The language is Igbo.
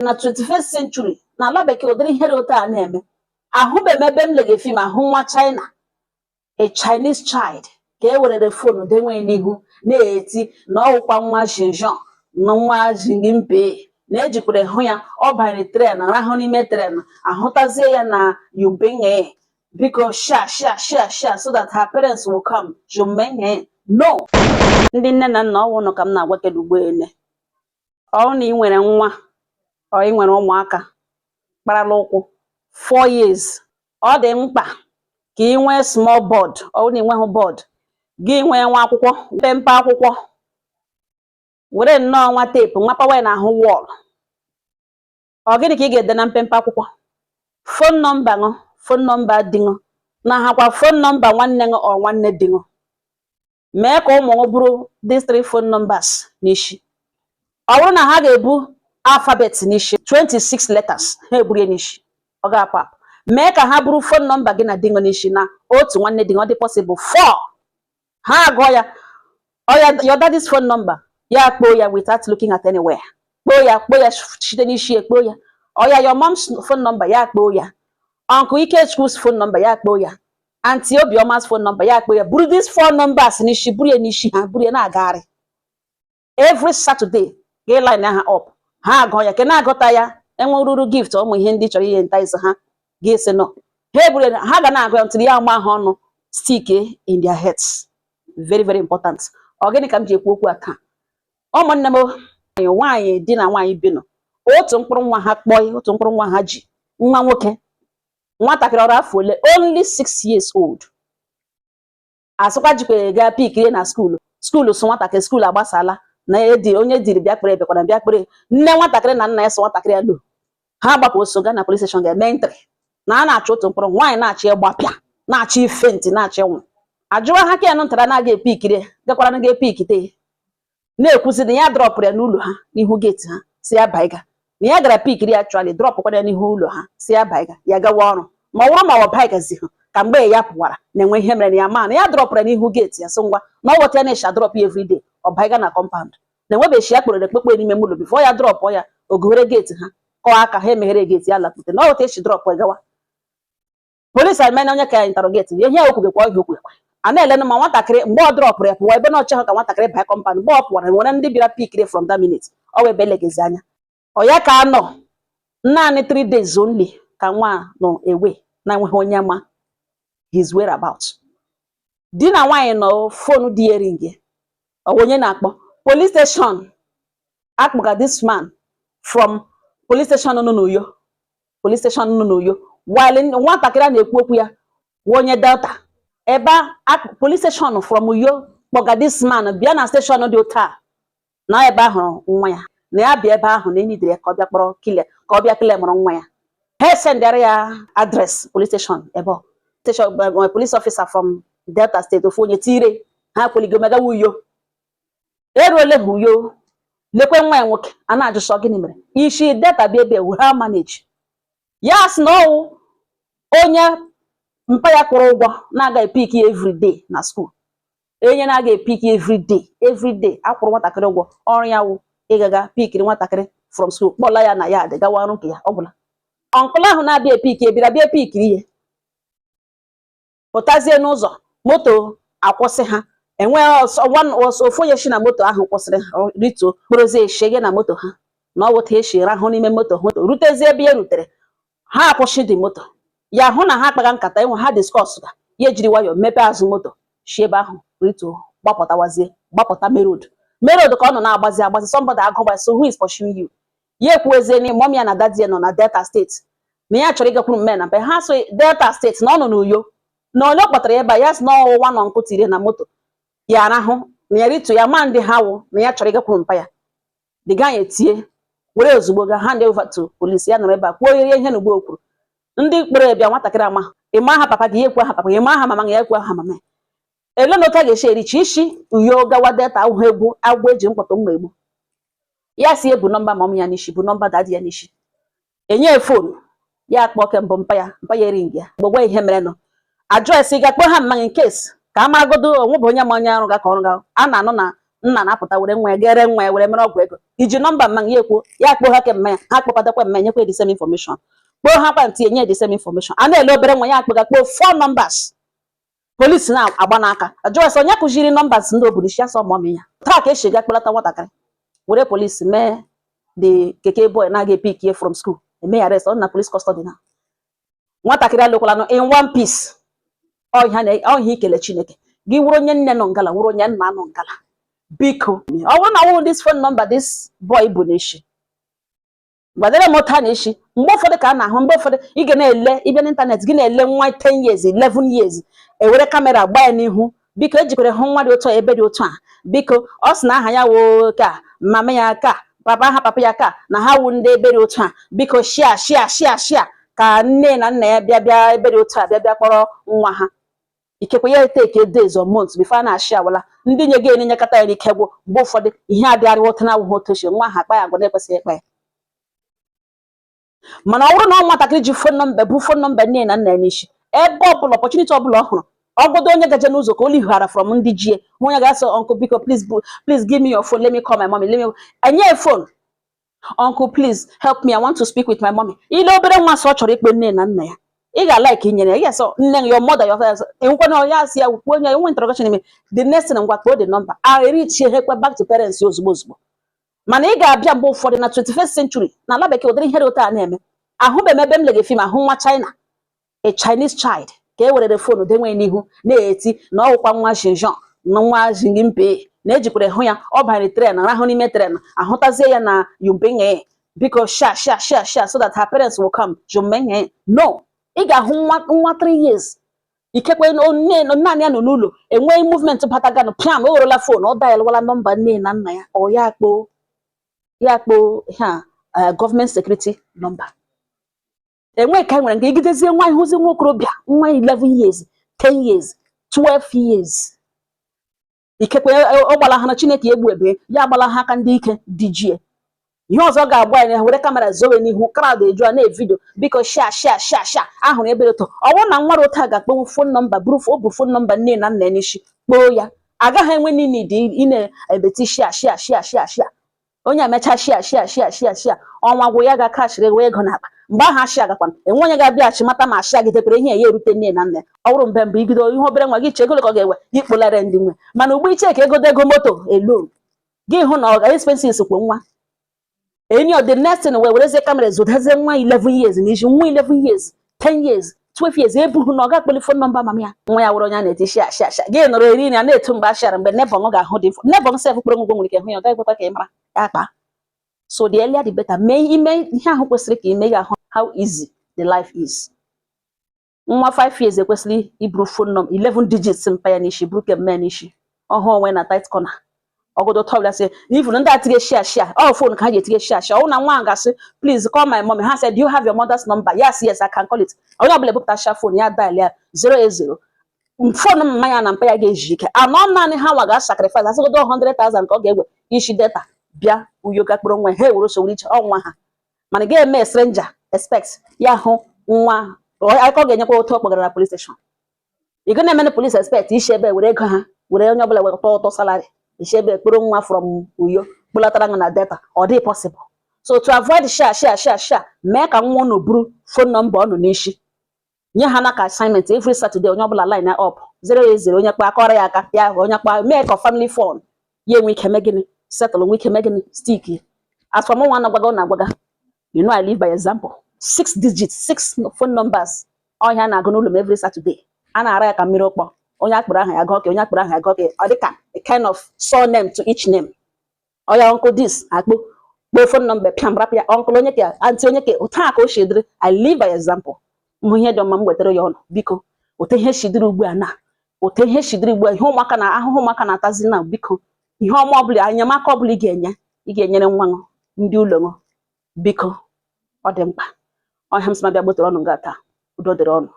na 21st century na ala bekee ụdịrị ihe dị otu a na-eme. Ahụbeghị m ebe m lege fim ahụ nwa China, a Chinese child, ka e werere fonu denwe n'ihu na-eti na ọwụkwa nwa Xinjiang na nwa Xi Jinping na ejikwere hụ ya ọ banyere tren rahụ n'ime tren ahụtazie ya na Yubin biko share so that her parents will come. No. Ndị nne na nna ọwụ nọ ka m na-agwa kedu ụgbọelu ọ na ị nwere nwa ọ ị nwere ụmụaka kparala ụkwụ 4 years, ọ dị mkpa ka ị nwee small board. Ọ na enweghị board gị nwee nwa akwụkwọ, mpempe akwụkwọ, were nnọọ nwa teepu nwapawa na ahụ wọl. Ọ gịnị ka ị ga-ede na mpempe akwụkwọ? Fon nọmba ṅụ, fon nọmba di ṅụ, na hakwa fon nọmba nwanne ṅụ ọ nwanne di ṅụ. Mee ka ụmụ bụrụ these 3 phone numbers n'ishi. Ọ bụrụ na ha ga-ebu alphabet n'ishi 26 letters ha eburu n'ishi, ọ ga-apụ apụ. Mee ka ha bụrụ phone number gị na di ṅụ n'ishi na otu nwanne di ṅụ, ọ dị possible 4. Ha agụọ ya your daddy's phone number, ya kpoo ya without looking at anywhere. Kpoo ya site n'ishi ekpoo ya. Your mom's phone number, ya kpoo ya. Uncle Ikechuk's phone number, ya kpoo ya. Auntie Obioma's phone number, ya kpoo ya. Buru these 4 numbers n'ishi, buru ya n'ishi ha, buru ya na-agagharị. Every Saturday ga line ha up. Ha agụọ ya, ke na-agụta ya enwe ruru gift ụmụ ihe ndị chọrọ ihe ntaiz ha ga-esi nọ. Ha ga na-agụ ya until ya ama ha ọnụ stick in their heads. Very, very important. Ọ gịnị ka m ji ekwu okwu a taa? Ụmụnne m nwaanyị di na nwaanyị bi nọ, otu mkpụrụ nwa ha kpọọ, otu mkpụrụ nwa ha ji, nwa nwoke, nwatakịrị ọrụ afọ ole, only 6 years old. Asụkwa jikwa ga pikiri na skuulu so nwatakịrị skuulu agbasala na onye diri bịa kpere bịakwana bịa kpere. Nne nwatakịrị na nna ya so nwatakịrị ya lo, ha gbapụ so ga na police station ga-eme ntịrị na a na-achọ otu mkpụrụ nwaanyị na-achọ ịgbapịa, na-achọ ife ntị, na-achọ ịnwụ. Ajụwa ha ka ntara na-aga epikiri gakwara na ga-epikite na-ekwuzi na ya drọpụrụ ya n'ụlọ ha n'ihu gate ha si ya baiga na ya gara pikiri actually drọpụkwa ya n'ihu ụlọ ha si ya baiga ya gawa ọrụ. Ma ọ bụrụ ma ọ baigazi ha ka mgbe ya pụwara na-enwe ihe mere na ya ma na ya drọpụrụ ya n'ihu gate ya so ngwa na ọ wọta ya na-esha drọpụ ya everyday ọ baiga na compound na-enwebechi ya kpọrọ ekpekpe n'ime ụlọ bifo ya drọpụ ya ogowere gate ha kọọ aka ha emeghere gate ya lapụte na ọ wọta echi drọpụ ya gawa. Polisi amena onye ka ya interrogate ya ihe okwubekwa oge okwukwe a na-elenu ma nwatakịrị mgbe ọ drọpụrụ ya pụwa ebe na ọchị ha ka nwatakịrị baa compound mgbe ọ pụwara nwere ndị bịara pikiri from that minute ọ wee belegezi anya. Ọ ya ka anọ naanị 3 days only ka nwa nọ ewe na enweghị onye ma his whereabouts. Di na nwaanyị nọ fonu dị eringi, ọ onye na-akpọ police station akpọga this man from police station nọ n'Uyo, police station nọ n'Uyo, while nwatakịrị a na-ekwu okwu ya onye Delta. Ebe police station from Uyo kpọga this man bịa na station dị otu a na ebe ahụ nwa ya na ya bịa ebe ahụ na enyi dịrị ka ọ bịa kpọrọ kile ka ọ bịa kile mụrụ nwa ya. Ha sendara ya address police station ebe station police officer from Delta State ofu onye tire ha kweligo megawa Uyo. Eruole ha Uyo lekwe nwa ya nwoke a na-ajụsọ gịnị mere ishi Delta bịa ebe we ha manage ya sị na ọwụ onye mpa ya kwụrụ ụgwọ na-aga epiki everyday na school. Enye na-aga epiki everyday akwụrụ nwatakịrị ụgwọ, ọrụ ya wụ ịgaga pikiri nwatakịrị from school kpọla ya na ya dị gawa ọrụ nke ya ọbụla. Ọnkụl ahụ na-abịa epiki ebira bịa pikiri ihe pụtazie n'ụzọ moto akwụsị ha enweghị ofu onye shi na moto ahụ kwụsịrị rituo kporozie eshege na moto ha na ọ wụta eshi rahụ n'ime moto rutezie ebe ya rutere ha akwụsị dị moto ya hụ na ha akpaga nkata enwe ha discuss ga ya ejiri nwayọọ mepe azụ moto shi ebe ahụ rituo gbapụta merod ka ọ nọ na-agbazi somebody agụgba so who is pursuing you. Ya ekwuezie na mom ya na daddy nọ na Delta State na ya chọrọ ịgakwuru mme na mbe ha so Delta State na ọ nọ n'Uyo na onye kpọtara ebe a ya sị na ọwụwa nọ nkụ tiri na moto ya arahụ na ya ritu ya ma ndị ha wụ na ya chọrọ ịgakwuru mpa ya dịga ya etie were ozugbo ga hand over to police. Ya nọrọ ebe a kwuo ihe n'ugbo okwuru ndị kpere bịa nwatakịrị ama ịma aha papa gị ekwu aha papa gị, ịma aha mama gị ekwu aha mama. Ele na ụta ga-eshi erichi isi Uyo gawa Delta ahụ egwu agwọ eji mkpọtụ mma egbu ya si ebu nọmba mom ya n'ishi bụ nọmba dadi ya n'ishi enye fonu ya akpọ kembụ mpa ya ering ya gbogbo ihe mere nọ adreesị ga-akpọ ha mma in case ka amagodo onwe bụ onye ma onye arụ ga ka ọrụ ga a na-anụ na nna na-apụta were nwa ya gere nwa ya were mere ọgwụ ego iji nọmba mma ya ekwu ya kpoo ha ke mma ya ha kpọkọtakwa mma nyekwa the same information kpoo ha kpantị enye the same information a na-ele obere nwa ya akpụga kpoo 4 numbers polisi na-agba n'aka ajụọ onye kụziri numbers ndị obodo isi asọ mọmị ya taa ka esi ga kpọlata nwatakịrị were polisi mee the keke boy na-aga pick ye from school eme ya arrest na police custody na nwatakịrị alụkwala nọ in one piece ọhịa ikele Chineke gị wụrụ onye nne nọ ngala wụrụ onye nna nọ ngala biko ọ bụrụ na ọwụ this phone number this boy bụ n'echi gbadere mota n'echi mgbe ụfọdụ ka a na-ahụ mgbe ụfọdụ ị ga na-ele ịbịa n'ịntanetị gị na-ele nwa 10 years 11 years ewere kamera gba ya n'ihu biko ejikwere hụ nwa dị otu a ebe dị otu a biko ọ sị na aha ya woo ka mama ya ka papa ya ka na ha wu ndị ebe dị otu a biko shia ka nne na nna ya bịa ebe dị otu a bịa kpọrọ nwa ha ikekwe ya take days or months before na-ashị awala ndị nye gị enyekọta ya n'ike gwụ mgbe ụfọdụ ihe adịarị ụta na awụghị otochi nwa ha akpa ya agwa na-ekwesịghị ịkpa ya mana ọ bụrụ na nwatakịrị ji fon nọmba bụ fon nọmba nne na nna ya n'isi ebe ọbụla opportunity ọbụla ọ hụrụ ọgọdọ onye gaje n'ụzọ ka o lighara from ndị jie onye ga-asọ uncle biko please give me your phone, let me call my mommy, enye phone uncle please help me, I want to speak with my mommy. Ile obere nwa sọ chọrọ ikpe nne na nna ya ị ga-like inyere ya yes nne your mother your father enwekwana ya si ya kwuo onye enwe interrogation ime the next thing ngwa kpọọ the number I reach here back to parents ozugbo mana ị ga-abịa mgbe ụfọdụ na 21st century na ala bekee ụdịrị ihe dị ụta na-eme ahụbe m ebe m lege film ahụ nwa China a Chinese child ka e werere fonu denwe n'ihu na-eti na ọwụkwa nwa Xinjiang na nwa Xi na-ejikwere hụ ya ọ banyere tren rahụ n'ime tren ahụtazie ya na Yumbenge biko sha so that her parents will come Jumbenge no ị ga-ahụ nwa 3 years ikekwe naanị ya nọ n'ụlọ enweghị movement bataganụ piam o werela fon ọ dayalwala nọmba nne na nna ya ọ ya kpoo ha gọọmenti sekuriti nọmba enweghị ka nwere nke igidezie nwa ịhụzi nwa okorobịa nwa 11 years 10 years 12 years ikekwe ọ gbala ha na Chineke egbu ebe ya agbala ha aka ndị ike dijie ihe ọzọ ga-agba ya were kamera zowe n'ihu crowd eju na vidio biko sha ahụrụ ebe ụtọ ọwụ na nwa ụta ga-akpọnwụ fon nọmba bụ fon nọmba nne na nna n'isi kpoo ya agaghị enwe nini dị ị na-ebeti shia onye amecha shia ọnwa gwụ ya ga-akachiri ewe ego n'akpa mgbe ahụ ashia gakwana enwe onye ga-abịaghachi mata ma ashia gị dekwere ihe ya erute nne na nna ọ bụrụ mbe mbụ ibido ihe obere nwa gị chegolo ka ọ ga-ewe gị kpụlara ndị nwe mana ugbo iche ka ego moto elu gị hụ na ọ ga-expenses kwo nwa enyi of the next thing werezie kamera zodazie nwa 11 years n'iji nwa 11 years 10 years 12 years ebughị na ọ ga-akpọli fon nọmba mama ya nwa ya wụrụ onye na-eti shia gị nọrọ eri na na-etu mgbe ashara mgbe nebọn ga-ahụ dị nebọn sef kpọrọ ngwụ nwere ike hụ ya ọ gaghị ka ị mara ya akpa so the earlier the better mee ime ihe ahụ kwesịrị ka ime ga-ahụ how easy the life is nwa 5 years ekwesịrị iburu fon nọmba 11 digits mpa ya n'isi buru kemme n'isi ọhụụ onwe na tight corner ọgọdọ tọbịa sị even ndị atige shia ọ phone ka ha ji etige shia ọ na nwa gasị please call my mom ha said do you have your mother's number yes I can call it onye ọbụla ebupụta sha phone ya dial ya 080 phone mma ya na mpa ya ga-eji ike anọ naanị ha nwa ga-sacrifice asịgodo 100,000 ka ọ ga-egwe isi data bịa uyo gakpụrụ nwa ha ewere sowere iche ọnwa ha mana ga-eme stranger expect ya hụ nwa ọ ga-enyekwa otu ọ kpọgara na police station ị ga na-eme police expect isi ebe were ego ha were onye ọbụla were ụtọ salary isi ebe kpụrụ nwa from uyo kpụlatara na data ọ dị possible so to avoid share mee ka nwa unu buru phone number ọnụ n'isi nye ha na ka assignment every Saturday onye ọbụla line up 080 onye kpa akọrọ ya aka ya onye kpa mee ka family phone ya enwe ike megịnị settle nwe ike megịnị stick as for nwa na-agwaga you know I live by example 6 digits 6 phone numbers ọhịa na-agụ n'ụlọ m every Saturday a na-ara ya ka mmiri ụkpọ onye akpụrụ aha ya gọke onye akpụrụ aha ya gọke ọ dịka a kind of surname to each name ọya uncle this akpụ kpọọ phone number pịam rapịa uncle onye ka aunty onye ka otu a ka o shedịrị I live by example mụ ihe dị mma m wetara ya ọnụ biko otu ihe shidịrị ugbu a na otu ihe shidịrị ugbu a ihe ụmụaka na ahụhụ ụmụaka na-atazi na biko ihe ọma ọbụla enyemaka ọbụla ị ga-enyere nwa ndị ụlọ biko ọ dị mkpa ọhịa m sị ma bịa gbotere ọnụ nga taa udo dịrị ọnụ